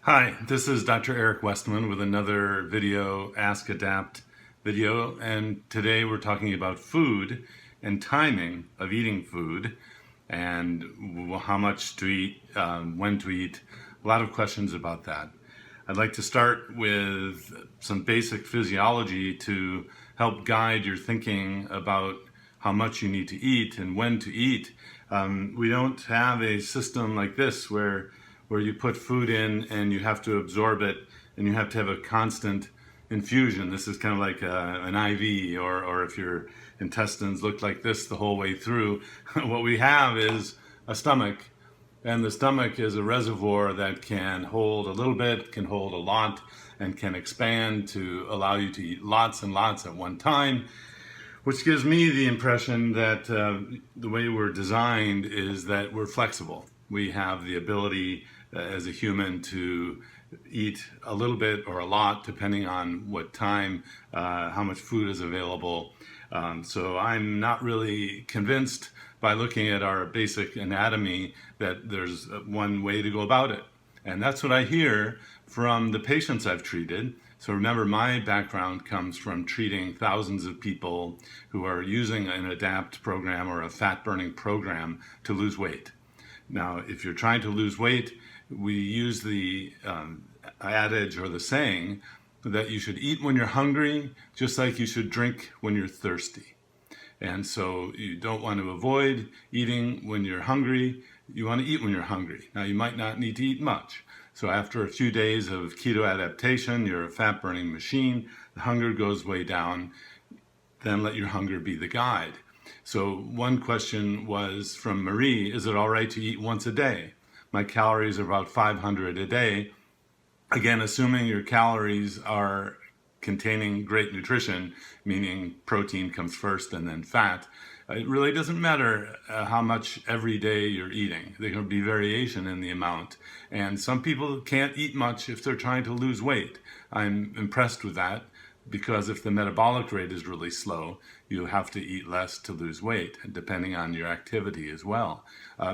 Hi, this is Dr. Eric Westman with another video, Ask Adapt video, and today we're talking about food and timing of eating food and how much to eat, when to eat, a lot of questions about that. I'd like to start with some basic physiology to help guide your thinking about how much you need to eat and when to eat. We don't have a system like this where you put food in and you have to absorb it and you have to have a constant infusion. This is kind of like an IV, or if your intestines look like this the whole way through. What we have is a stomach, and the stomach is a reservoir that can hold a little bit, can hold a lot, and can expand to allow you to eat lots and lots at one time, which gives me the impression that the way we're designed is that we're flexible. We have the ability as a human to eat a little bit or a lot depending on what time, how much food is available. So I'm not really convinced by looking at our basic anatomy that there's one way to go about it. And that's what I hear from the patients I've treated. So remember, my background comes from treating thousands of people who are using an ADAPT program or a fat-burning program to lose weight. Now, if you're trying to lose weight, we use the adage or the saying that you should eat when you're hungry, just like you should drink when you're thirsty. And so you don't want to avoid eating when you're hungry. You want to eat when you're hungry. Now, you might not need to eat much. So after a few days of keto adaptation, you're a fat-burning machine, the hunger goes way down, then let your hunger be the guide. So one question was from Marie, is it all right to eat once a day? My calories are about 500 a day. Again, assuming your calories are containing great nutrition, meaning protein comes first and then fat, it really doesn't matter how much every day you're eating. There can be variation in the amount. And some people can't eat much if they're trying to lose weight. I'm impressed with that, because if the metabolic rate is really slow, you have to eat less to lose weight, depending on your activity as well.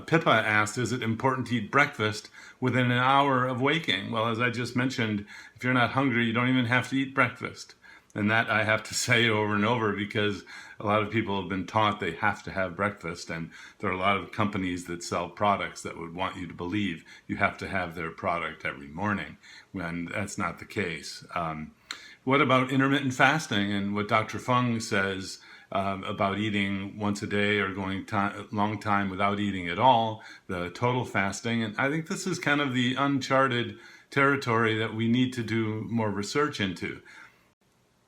Pippa asked, is it important to eat breakfast within an hour of waking? Well, as I just mentioned, if you're not hungry, you don't even have to eat breakfast. And that I have to say over and over, because a lot of people have been taught they have to have breakfast, and there are a lot of companies that sell products that would want you to believe you have to have their product every morning, when that's not the case. What about intermittent fasting and what Dr. Fung says about eating once a day or going long time without eating at all, the total fasting? And I think this is kind of the uncharted territory that we need to do more research into.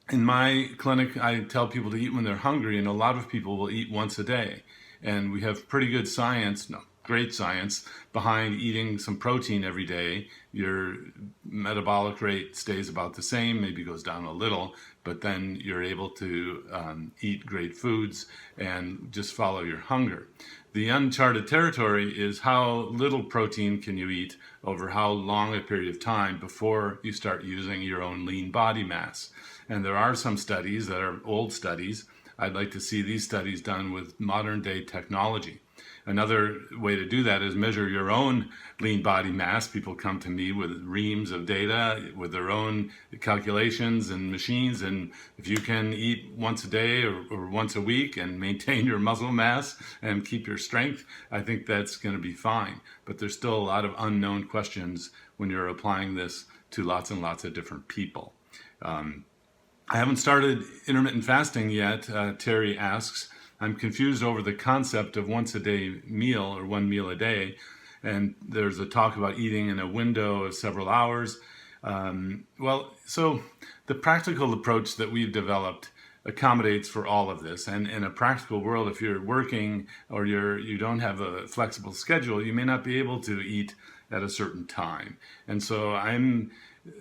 In my clinic, I tell people to eat when they're hungry, and a lot of people will eat once a day. And we have pretty good science, no, great science, behind eating some protein every day. Your metabolic rate stays about the same, maybe goes down a little, but then you're able to eat great foods and just follow your hunger. The uncharted territory is how little protein can you eat over how long a period of time before you start using your own lean body mass. And there are some studies that are old studies. I'd like to see these studies done with modern day technology. Another way to do that is measure your own lean body mass. People come to me with reams of data with their own calculations and machines, and if you can eat once a day or once a week and maintain your muscle mass and keep your strength, I think that's going to be fine. But there's still a lot of unknown questions when you're applying this to lots and lots of different people. I haven't started intermittent fasting yet, Terry asks. I'm confused over the concept of once a day meal or one meal a day. And there's a talk about eating in a window of several hours. So the practical approach that we've developed accommodates for all of this. And in a practical world, if you're working or you don't have a flexible schedule, you may not be able to eat at a certain time. And so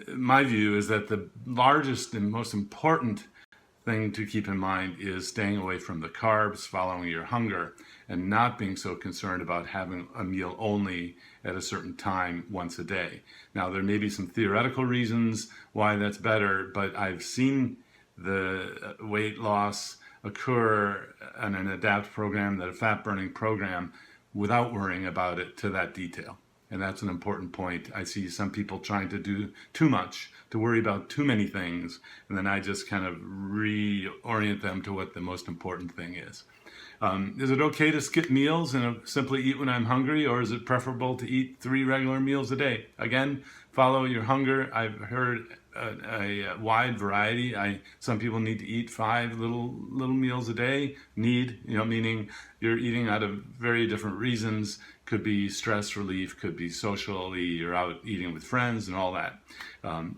my view is that the largest and most important thing to keep in mind is staying away from the carbs, following your hunger, and not being so concerned about having a meal only at a certain time once a day. Now, there may be some theoretical reasons why that's better, but I've seen the weight loss occur in an ADAPT program, that a fat burning program, without worrying about it to that detail. And that's an important point. I see some people trying to do too much, to worry about too many things, and then I just kind of reorient them to what the most important thing is. Is it okay to skip meals and simply eat when I'm hungry, or is it preferable to eat 3 regular meals a day? Again, follow your hunger. I've heard a wide variety. Some people need to eat 5 little meals a day. Meaning you're eating out of very different reasons. Could be stress relief, could be socially, you're out eating with friends and all that.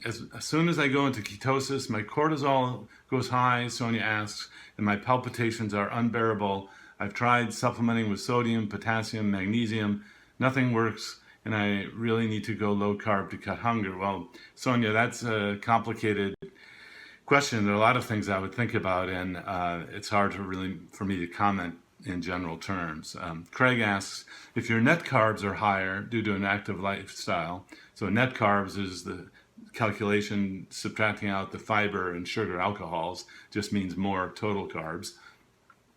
As soon as I go into ketosis, my cortisol goes high, Sonia asks, and my palpitations are unbearable. I've tried supplementing with sodium, potassium, magnesium. Nothing works, and I really need to go low carb to cut hunger. Well, Sonia, that's a complicated question. There are a lot of things I would think about, and it's hard for me to comment in general terms. Craig asks, if your net carbs are higher due to an active lifestyle, so net carbs is the calculation subtracting out the fiber and sugar alcohols, just means more total carbs,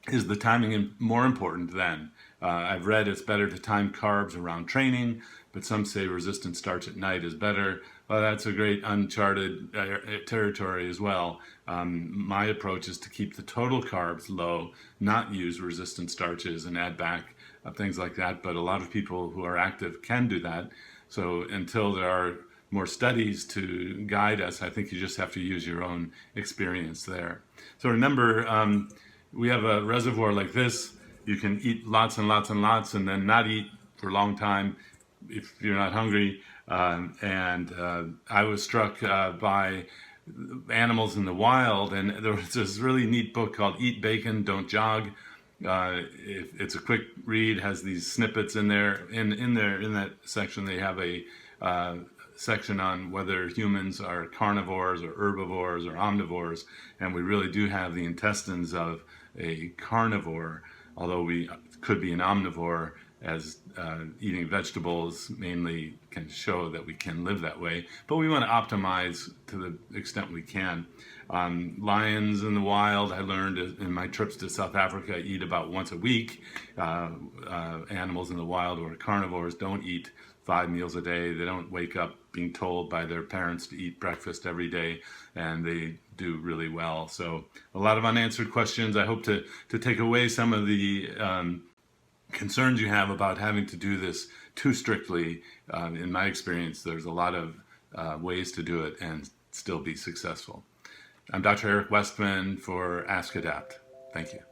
is the timing more important then? I've read it's better to time carbs around training, but some say resistant starch at night is better. Well, that's a great uncharted territory as well. My approach is to keep the total carbs low, not use resistant starches and add back things like that. But a lot of people who are active can do that. So until there are more studies to guide us, I think you just have to use your own experience there. So remember, we have a reservoir like this. You can eat lots and lots and lots and then not eat for a long time if you're not hungry. I was struck by animals in the wild, and there was this really neat book called Eat Bacon, Don't Jog. It's a quick read, has these snippets in there. In that section, they have a section on whether humans are carnivores or herbivores or omnivores, and we really do have the intestines of a carnivore, although we could be an omnivore, as eating vegetables mainly can show that we can live that way. But we want to optimize to the extent we can. Lions in the wild, I learned in my trips to South Africa, eat about once a week. Animals in the wild who are carnivores don't eat 5 meals a day. They don't wake up being told by their parents to eat breakfast every day, and they do really well. So a lot of unanswered questions. I hope to take away some of the concerns you have about having to do this too strictly. In my experience, there's a lot of ways to do it and still be successful. I'm Dr. Eric Westman for Ask Adapt. Thank you.